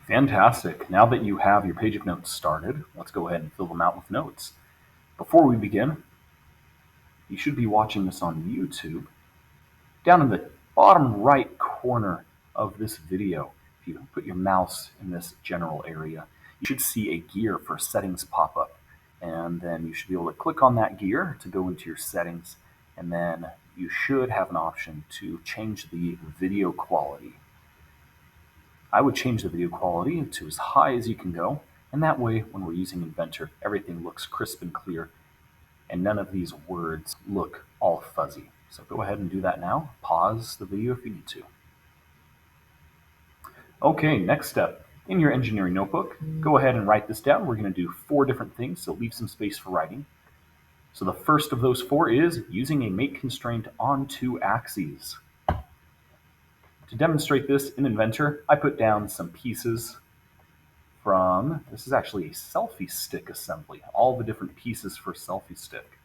Fantastic. Now that you have your page of notes started, let's go ahead and fill them out with notes. Before we begin, you should be watching this on YouTube. Down in the bottom right corner of this video, if you put your mouse in this general area, you should see a gear for settings pop up. And then you should be able to click on that gear to go into your settings, and then you should have an option to change the video quality. I would change the video quality to as high as you can go, and that way when we're using Inventor, everything looks crisp and clear, and none of these words look all fuzzy. So go ahead and do that now. Pause the video if you need to. Okay, next step. In your engineering notebook, go ahead and write this down. We're going to do 4 different things, so leave some space for writing. So the first of those 4 is using a mate constraint on 2 axes. To demonstrate this in Inventor, I put down some pieces from, this is actually a selfie stick assembly, all the different pieces for selfie stick.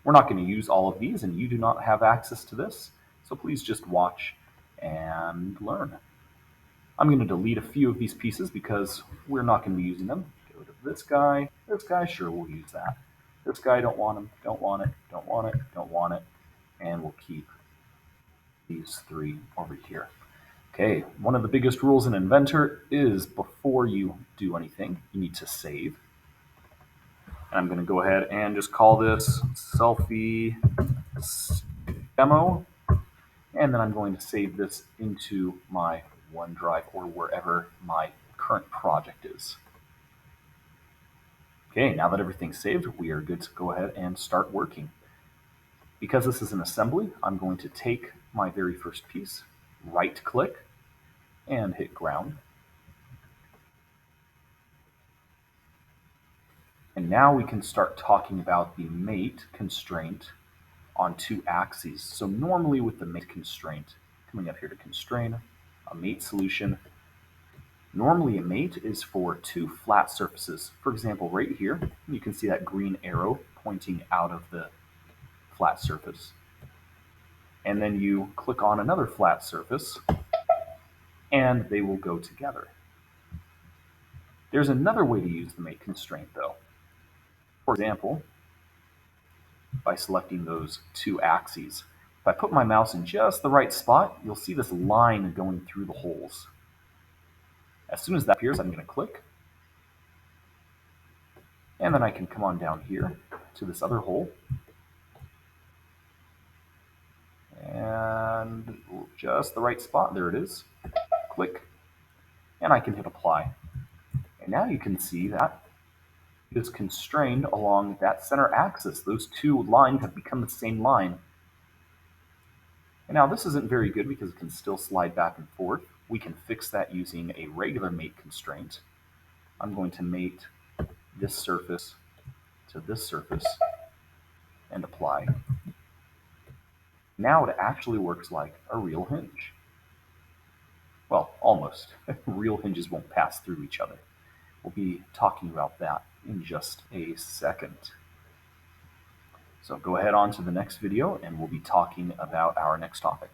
We're not going to use all of these, and you do not have access to this, so please just watch and learn. I'm going to delete a few of these pieces because we're not going to be using them. Get rid of this guy, sure, we'll use that. This guy, don't want him, don't want it, don't want it, don't want it, and we'll keep these 3 over here. Okay, one of the biggest rules in Inventor is before you do anything, you need to save. And I'm going to go ahead and just call this selfie demo. And then I'm going to save this into my OneDrive or wherever my current project is. Okay, now that everything's saved, we are good to go ahead and start working. Because this is an assembly, I'm going to take my very first piece, right-click, and hit ground. And now we can start talking about the mate constraint on 2 axes. So normally with the mate constraint, coming up here to constrain, a mate solution, normally a mate is for 2 flat surfaces. For example, right here, you can see that green arrow pointing out of the flat surface. And then you click on another flat surface, and they will go together. There's another way to use the mate constraint, though. For example, by selecting those 2 axes. If I put my mouse in just the right spot, you'll see this line going through the holes. As soon as that appears, I'm going to click. And then I can come on down here to this other hole. And just the right spot, there it is. Click. And I can hit apply. And now you can see that it is constrained along that center axis. Those 2 lines have become the same line. And now this isn't very good because it can still slide back and forth. We can fix that using a regular mate constraint. I'm going to mate this surface to this surface and apply. Now it actually works like a real hinge. Well, almost. Real hinges won't pass through each other. We'll be talking about that in just a second. So go ahead on to the next video and we'll be talking about our next topic.